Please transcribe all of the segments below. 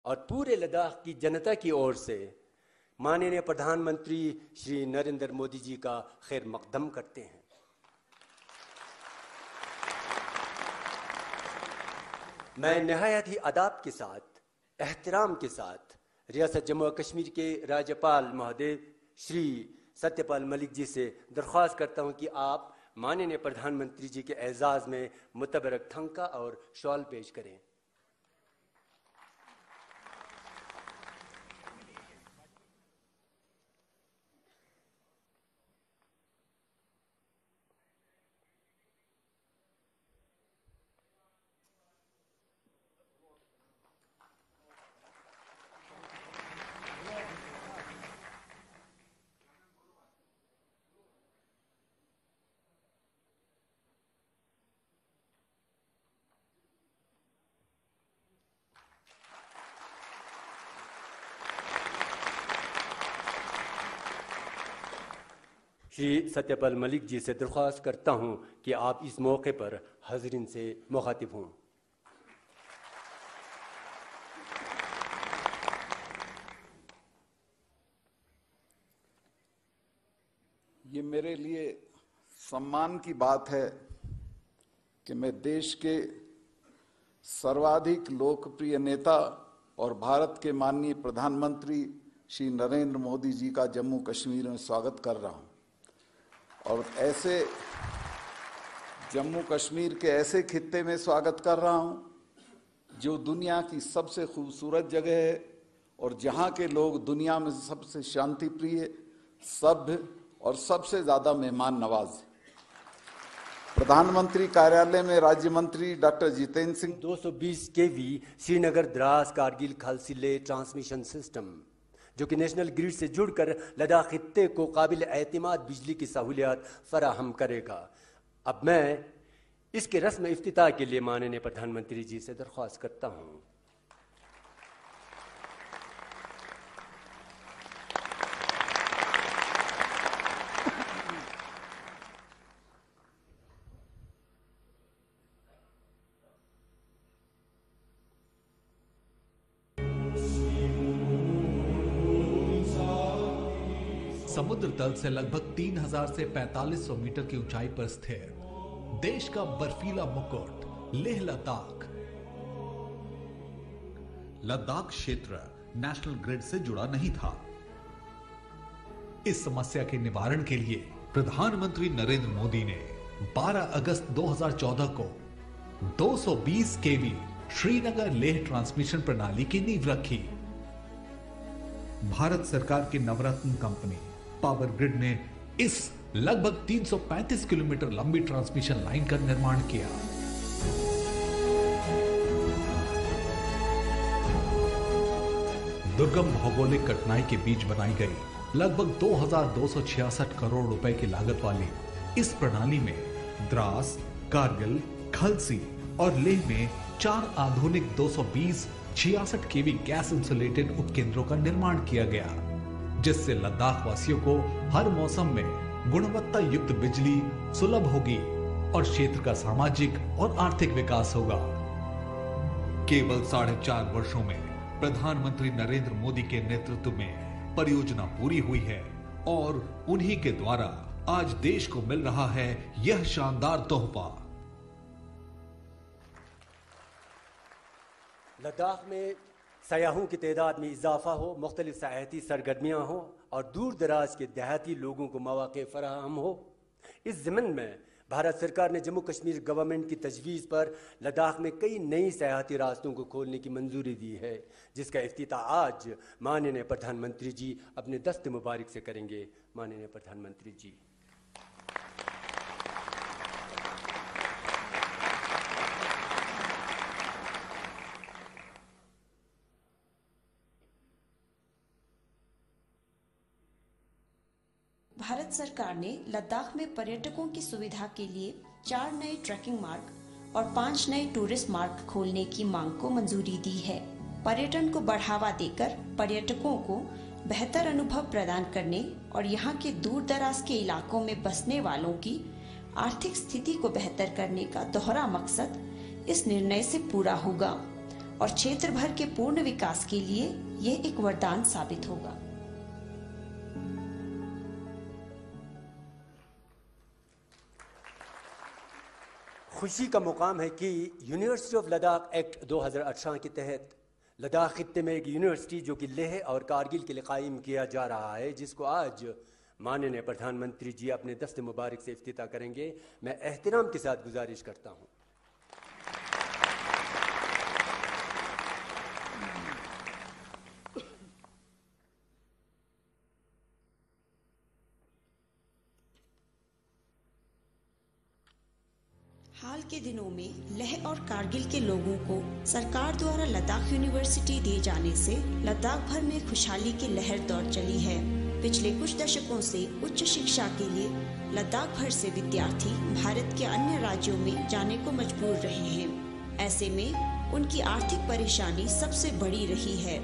और पूरे लद्दाख की जनता की ओर से माननीय प्रधानमंत्री श्री नरेंद्र मोदी जी का खैर मकदम करते हैं। मैं नहायत ही अदाब के साथ, एहतराम के साथ रियासत जम्मू और कश्मीर के राज्यपाल महोदय श्री सत्यपाल मलिक जी से दरख्वास्त करता हूं कि आप माननीय प्रधानमंत्री जी के एजाज में मुतबरक थंका और शॉल पेश करें। श्री सत्यपाल मलिक जी से दरख्वास्त करता हूं कि आप इस मौके पर हाज़रीन से मुखातिब हों। ये मेरे लिए सम्मान की बात है कि मैं देश के सर्वाधिक लोकप्रिय नेता और भारत के माननीय प्रधानमंत्री श्री नरेंद्र मोदी जी का जम्मू कश्मीर में स्वागत कर रहा हूं और ऐसे जम्मू कश्मीर के ऐसे खित्ते में स्वागत कर रहा हूं जो दुनिया की सबसे खूबसूरत जगह है और जहां के लोग दुनिया में सबसे शांति प्रिय, सभ्य और सबसे ज्यादा मेहमान नवाज है। प्रधानमंत्री कार्यालय में राज्य मंत्री डॉक्टर जितेंद्र सिंह 220 केवी श्रीनगर द्रास कारगिल खलसी ले ट्रांसमिशन सिस्टम जो कि नेशनल ग्रिड से जुड़कर लद्दाख खित्ते को काबिल एतमाद बिजली की सहूलियत फराहम करेगा। अब मैं इसके रस्म इफ्तिताह के लिए माननीय प्रधानमंत्री जी से दरख्वास्त करता हूं। समुद्र तल से लगभग 3000 से 4500 मीटर की ऊंचाई पर स्थित देश का बर्फीला मुकुट लेह लद्दाख। लद्दाख क्षेत्र नेशनल ग्रिड से जुड़ा नहीं था। इस समस्या के निवारण के लिए प्रधानमंत्री नरेंद्र मोदी ने 12 अगस्त 2014 को 220 केवी श्रीनगर लेह ट्रांसमिशन प्रणाली की नींव रखी। भारत सरकार की नवरत्न कंपनी पावर ग्रिड ने इस लगभग 335 किलोमीटर लंबी ट्रांसमिशन लाइन का निर्माण किया। दुर्गम भौगोलिक कठिनाई के बीच बनाई गई लगभग 2266 करोड़ रुपए की लागत वाली इस प्रणाली में द्रास, कारगिल, खलसी और लेह में 4 आधुनिक 220-66 केवी गैस इंसुलेटेड उपकेंद्रों का निर्माण किया गया, जिससे लद्दाख वासियों को हर मौसम में गुणवत्ता युक्त बिजली सुलभ होगी और क्षेत्र का सामाजिक और आर्थिक विकास होगा। केवल 4.5 वर्षों में प्रधानमंत्री नरेंद्र मोदी के नेतृत्व में परियोजना पूरी हुई है और उन्हीं के द्वारा आज देश को मिल रहा है यह शानदार तोहफा। लद्दाख में सयाहों की तादाद में इजाफा हो, मुख्तलिफ सयाहती सरगर्मियाँ हों और दूर दराज के देहाती लोगों को मौक़े फराहम हो। इस ज़िम्न में भारत सरकार ने जम्मू कश्मीर गवर्नमेंट की तजवीज़ पर लद्दाख में कई नई सयाहती रास्तों को खोलने की मंजूरी दी है, जिसका इफ्तिताह आज माननीय प्रधानमंत्री जी अपने दस्त मुबारक से करेंगे। माननीय प्रधानमंत्री जी। भारत सरकार ने लद्दाख में पर्यटकों की सुविधा के लिए 4 नए ट्रैकिंग मार्ग और 5 नए टूरिस्ट मार्ग खोलने की मांग को मंजूरी दी है। पर्यटन को बढ़ावा देकर पर्यटकों को बेहतर अनुभव प्रदान करने और यहाँ के दूर दराज के इलाकों में बसने वालों की आर्थिक स्थिति को बेहतर करने का दोहरा मकसद इस निर्णय से पूरा होगा। और क्षेत्र भर के पूर्ण विकास के लिए यह एक वरदान साबित होगा। खुशी का मुकाम है कि यूनिवर्सिटी ऑफ लद्दाख एक्ट 2018 के तहत लद्दाख खित्ते में एक यूनिवर्सिटी जो कि लेह और कारगिल के लिए कायम किया जा रहा है, जिसको आज माननीय प्रधानमंत्री जी अपने दस्त मुबारक से इफ्तिताह करेंगे, मैं एहतराम के साथ गुजारिश करता हूं। हाल के दिनों में लेह और कारगिल के लोगों को सरकार द्वारा लद्दाख यूनिवर्सिटी दिए जाने से लद्दाख भर में खुशहाली की लहर दौड़ चली है। पिछले कुछ दशकों से उच्च शिक्षा के लिए लद्दाख भर से विद्यार्थी भारत के अन्य राज्यों में जाने को मजबूर रहे हैं। ऐसे में उनकी आर्थिक परेशानी सबसे बड़ी रही है।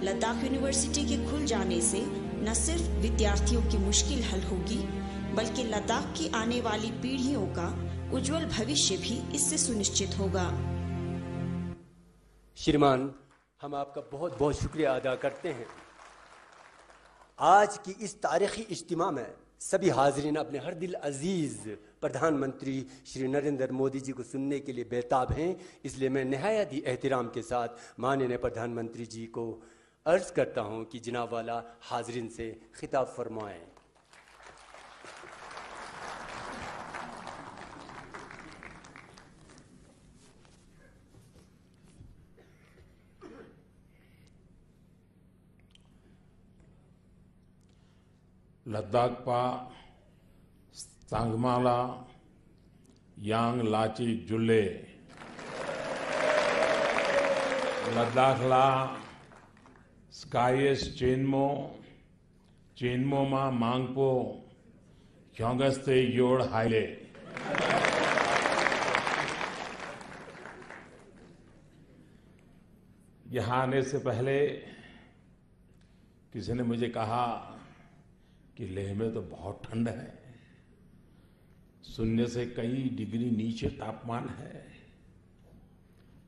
लद्दाख यूनिवर्सिटी के खुल जाने से न सिर्फ विद्यार्थियों की मुश्किल हल होगी, बल्कि लद्दाख की आने वाली पीढ़ियों का उज्जवल भविष्य भी इससे सुनिश्चित होगा। श्रीमान, हम आपका बहुत बहुत शुक्रिया अदा करते हैं। आज की इस तारीखी इज्तिमा में सभी हाजरीन अपने हर दिल अजीज प्रधानमंत्री श्री नरेंद्र मोदी जी को सुनने के लिए बेताब हैं, इसलिए मैं निहायत ही एहतराम के साथ माननीय प्रधानमंत्री जी को अर्ज करता हूं कि जनाब वाला हाजरीन से खिताब फरमाएं। लद्दाखपा सांगमाला यांग लाची जुल्ले लद्दाखला स्काइस चेनमो मा मांगपो क्योंगस्ते योड़ हाइले। यहाँ आने से पहले किसी ने मुझे कहा कि लेह में तो बहुत ठंड है, शून्य से कई डिग्री नीचे तापमान है।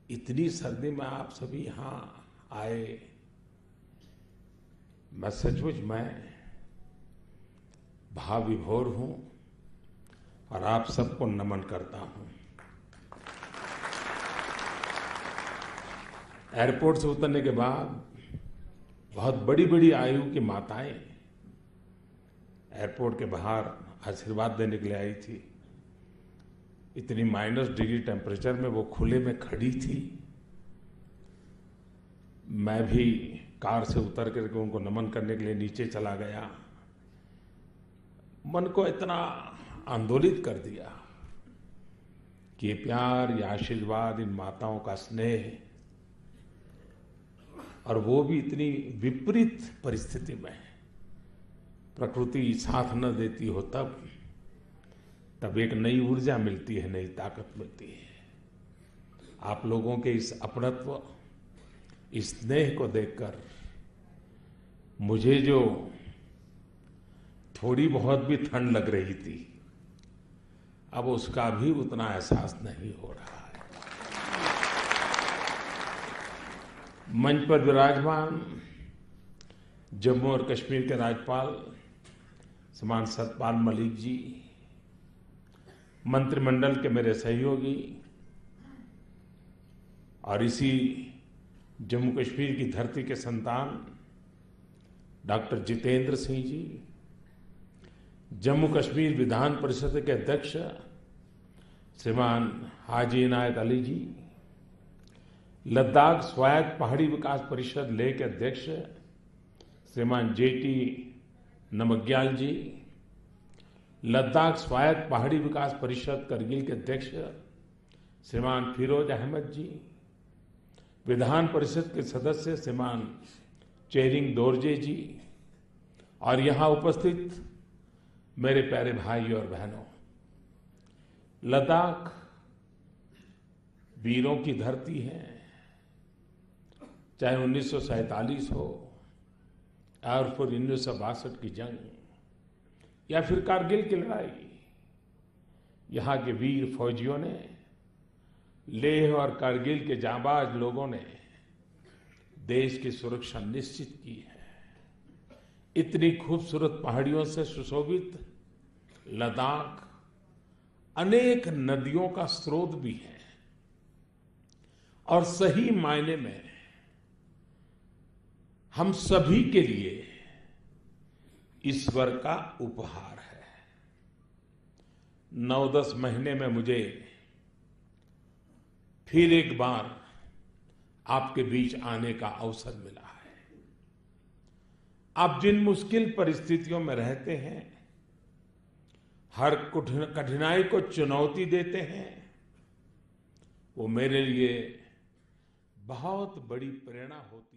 इतनी सर्दी में आप सभी यहाँ आए, मैं सचमुच भाव विभोर हूं और आप सबको नमन करता हूं। एयरपोर्ट से उतरने के बाद बहुत बड़ी बड़ी आयु की माताएं एयरपोर्ट के बाहर आशीर्वाद देने के लिए आई थी। इतनी -डिग्री टेम्परेचर में वो खुले में खड़ी थी। मैं भी कार से उतर करके उनको नमन करने के लिए नीचे चला गया। मन को इतना आंदोलित कर दिया कि ये प्यार, ये आशीर्वाद, इन माताओं का स्नेह, और वो भी इतनी विपरीत परिस्थिति में, प्रकृति साथ न देती हो तब एक नई ऊर्जा मिलती है, नई ताकत मिलती है। आप लोगों के इस अपनत्व, इस स्नेह को देखकर मुझे जो थोड़ी बहुत भी ठंड लग रही थी, अब उसका भी उतना एहसास नहीं हो रहा है। मंच पर विराजमान जम्मू और कश्मीर के राज्यपाल श्रीमान सतपाल मलिक जी, मंत्रिमंडल के मेरे सहयोगी और इसी जम्मू कश्मीर की धरती के संतान डॉक्टर जितेंद्र सिंह जी, जम्मू कश्मीर विधान परिषद के अध्यक्ष श्रीमान हाजी इनायत अली जी, लद्दाख स्वायत्त पहाड़ी विकास परिषद लेह के अध्यक्ष श्रीमान जेटी नमग्याल जी, लद्दाख स्वायत्त पहाड़ी विकास परिषद करगिल के अध्यक्ष श्रीमान फिरोज अहमद जी, विधान परिषद के सदस्य श्रीमान चेरिंग दोरजे जी, और यहाँ उपस्थित मेरे प्यारे भाई और बहनों, लद्दाख वीरों की धरती है। चाहे 1947 हो और फिर 1962 की जंग या फिर कारगिल की लड़ाई, यहाँ के वीर फौजियों ने लेह और कारगिल के जाबाज लोगों ने देश की सुरक्षा निश्चित की है। इतनी खूबसूरत पहाड़ियों से सुशोभित लद्दाख अनेक नदियों का स्रोत भी है और सही मायने में हम सभी के लिए ईश्वर का उपहार है। 9-10 महीने में मुझे फिर एक बार आपके बीच आने का अवसर मिला है। आप जिन मुश्किल परिस्थितियों में रहते हैं, हर कठिनाई को चुनौती देते हैं, वो मेरे लिए बहुत बड़ी प्रेरणा होती है।